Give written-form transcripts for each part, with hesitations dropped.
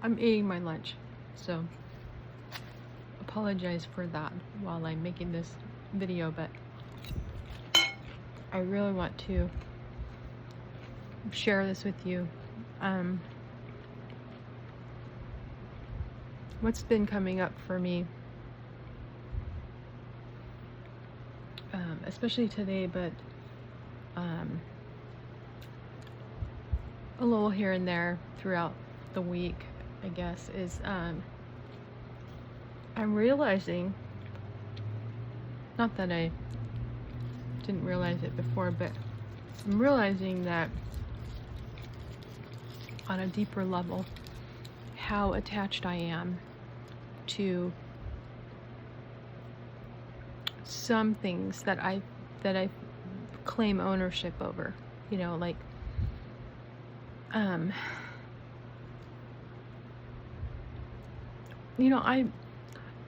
I'm eating my lunch, so apologize for that while I'm making this video, but I really want to share this with you. What's been coming up for me, especially today, but a little here and there throughout the week, I guess, is I'm realizing, not that I didn't realize it before, but I'm realizing that on a deeper level, how attached I am to some things that I claim ownership over, like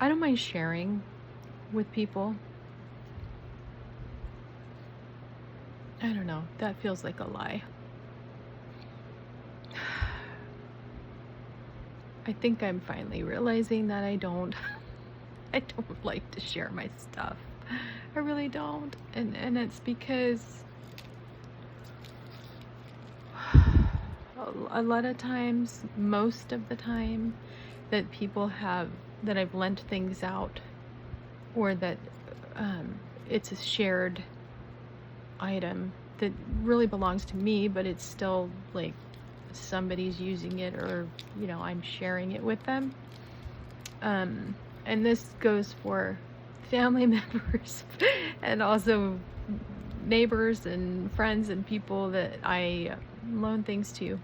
I don't mind sharing with people. I don't know, that feels like a lie. I think I'm finally realizing that I don't like to share my stuff. I really don't. And it's because a lot of times, most of the time, that I've lent things out, or that it's a shared item that really belongs to me, but it's still like somebody's using it, or I'm sharing it with them. And this goes for family members and also neighbors and friends and people that I loan things to.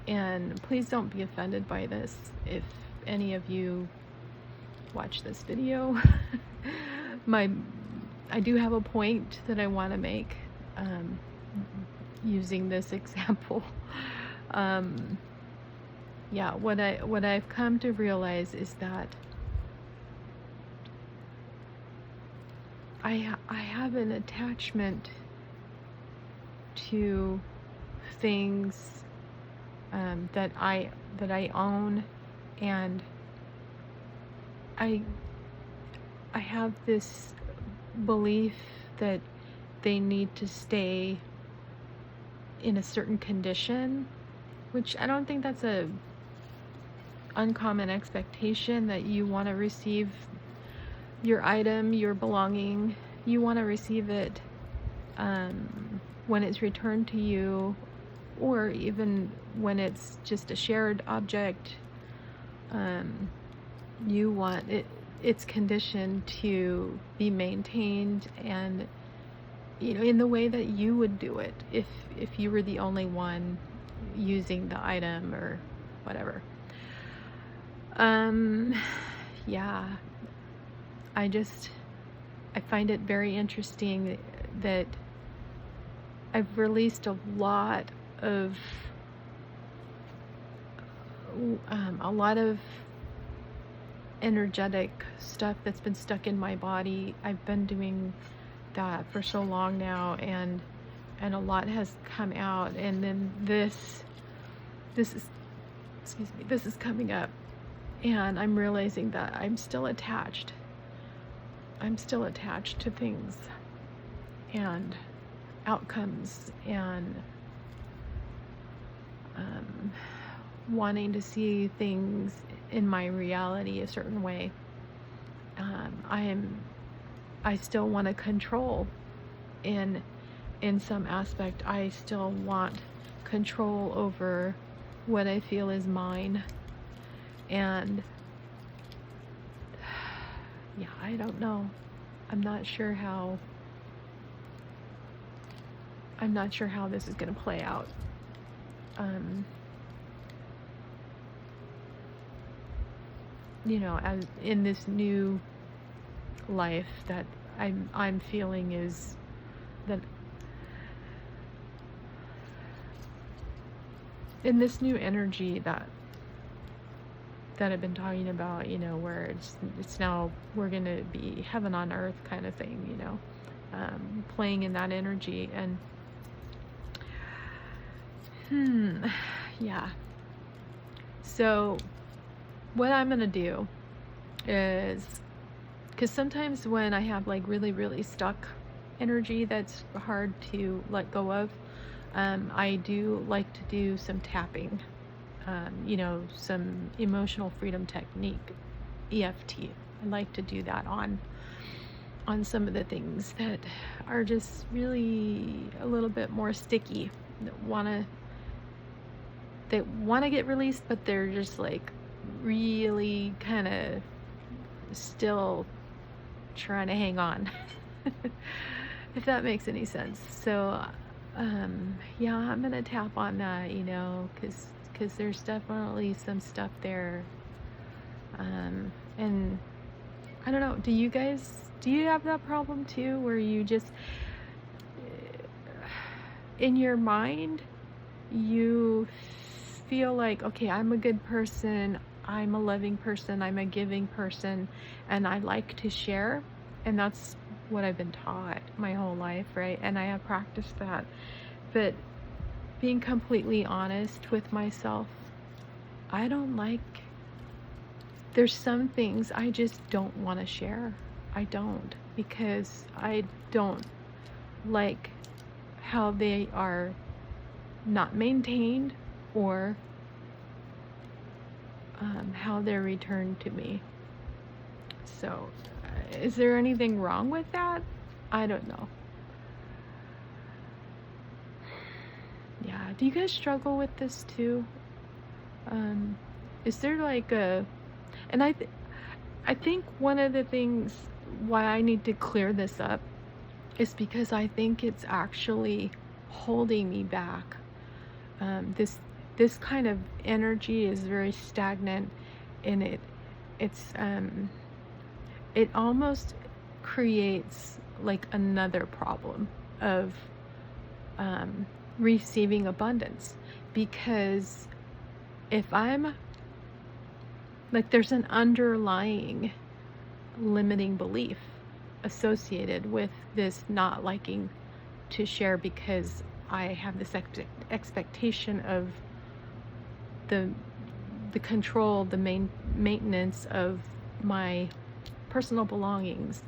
And please don't be offended by this if any of you watch this video. I do have a point that I want to make using this example. Yeah, what I've come to realize is that I have an attachment to things that I own, and I have this belief that they need to stay in a certain condition, which I don't think that's a uncommon expectation, that you want to receive your item, your belonging, you want to receive it when it's returned to you, or even when it's just a shared object. You want its condition to be maintained, and in the way that you would do it if you were the only one using the item or whatever. Yeah, I find it very interesting that I've released a lot of energetic stuff that's been stuck in my body. I've been doing that for so long now, and a lot has come out, and then this is coming up, and I'm realizing that I'm still attached to things and outcomes, and wanting to see things in my reality a certain way. I still want to control in some aspect. I still want control over what I feel is mine. And yeah, I don't know. I'm not sure how this is going to play out. As in this new life that I'm feeling, is that in this new energy that I've been talking about, where it's now we're gonna be heaven on earth kind of thing, playing in that energy. And yeah, so what I'm gonna do is, because sometimes when I have like really, really stuck energy that's hard to let go of, I do like to do some tapping, some emotional freedom technique, EFT. I like to do that on some of the things that are just really a little bit more sticky, that wanna get released, but they're just like really kind of still trying to hang on. If that makes any sense. So, yeah, I'm gonna tap on that, because there's definitely some stuff there. And I don't know, do you have that problem too, where you just, in your mind, you feel like, okay, I'm a good person, I'm a loving person, I'm a giving person, and I like to share. And that's what I've been taught my whole life, right? And I have practiced that. But being completely honest with myself, I don't like, there's some things I just don't want to share. I don't, because I don't like how they are not maintained, or how they're returned to me. So, is there anything wrong with that? I don't know. Yeah, do you guys struggle with this too? Is there like and I think one of the things why I need to clear this up is because I think it's actually holding me back. This kind of energy is very stagnant, and it almost creates like another problem of receiving abundance, because if I'm like, there's an underlying limiting belief associated with this not liking to share, because I have this expectation of the control, the maintenance of my personal belongings.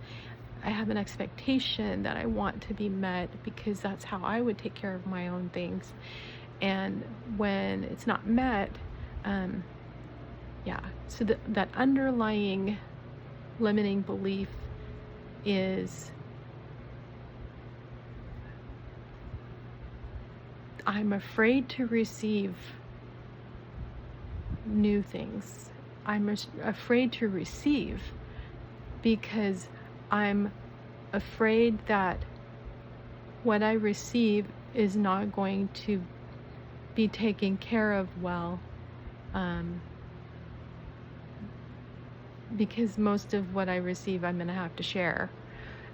I have an expectation that I want to be met, because that's how I would take care of my own things. And when it's not met, so that underlying limiting belief is, I'm afraid to receive new things. I'm afraid to receive because I'm afraid that what I receive is not going to be taken care of well, because most of what I receive I'm going to have to share.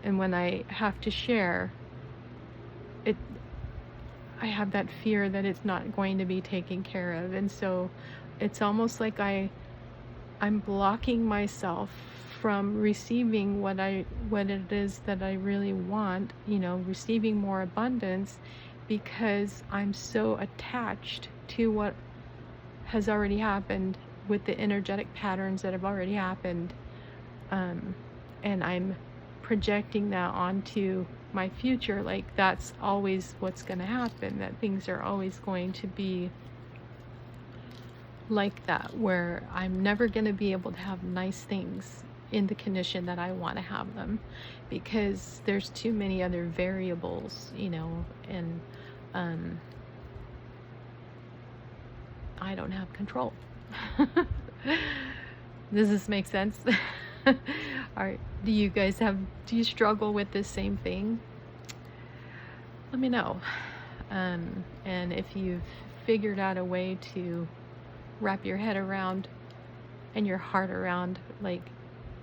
And when I have to share it, I have that fear that it's not going to be taken care of. And so it's almost like I'm blocking myself from receiving what it is that I really want, receiving more abundance, because I'm so attached to what has already happened with the energetic patterns that have already happened. And I'm projecting that onto my future, like that's always what's going to happen, that things are always going to be like that, where I'm never going to be able to have nice things in the condition that I want to have them, because there's too many other variables, and I don't have control. Does this make sense? Do you struggle with the same thing? Let me know. And if you've figured out a way to wrap your head around and your heart around, like,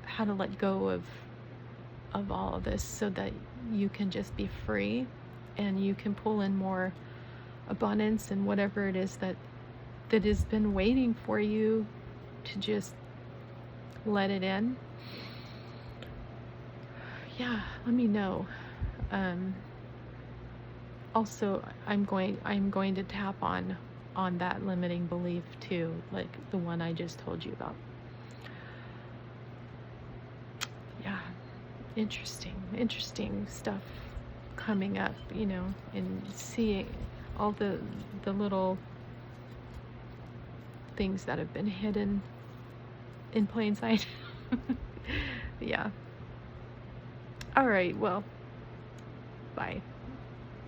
how to let go of all of this, so that you can just be free and you can pull in more abundance and whatever it is that has been waiting for you to just let it in. Yeah, let me know. Also, I'm going to tap on that limiting belief too, like the one I just told you about. interesting stuff coming up, and seeing all the little things that have been hidden in plain sight. Yeah. All right, well, bye.